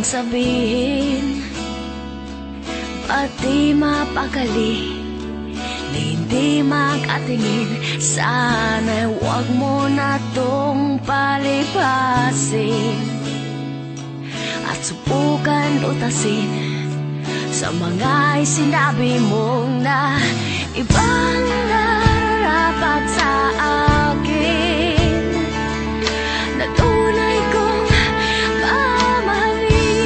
sabihin, pati mapakali na hindi makatingin. Sana'y huwag mo na tong palipasin at subukan lutasin sa mga sinabi mong na ibang nararapat sa akin, na tunay kong mamahalin.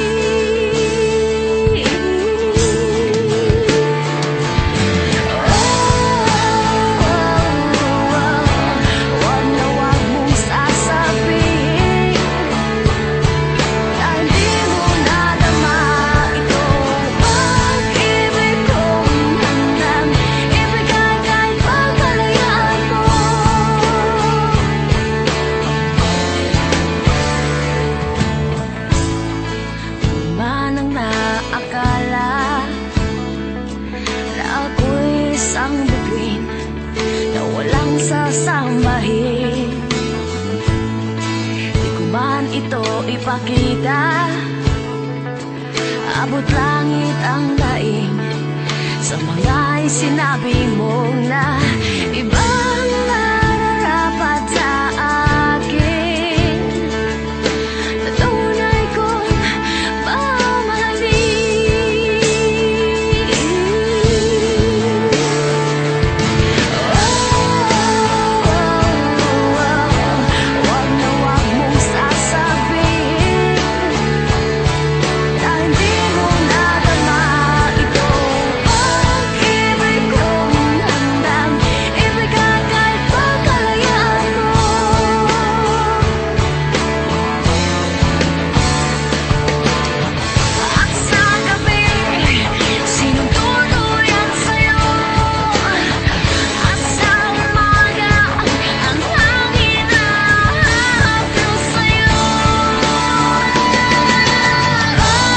Wag na wag mong sasabihin na hindi mo nadama itong pag-ibig kong handang ibigay kahit pagpalayaan mo. Kung man ang naakala na ako'y isang bituin na walang sasambahin, di ko man ito ipakita, abot langit ang daing sa mga sinabi mong na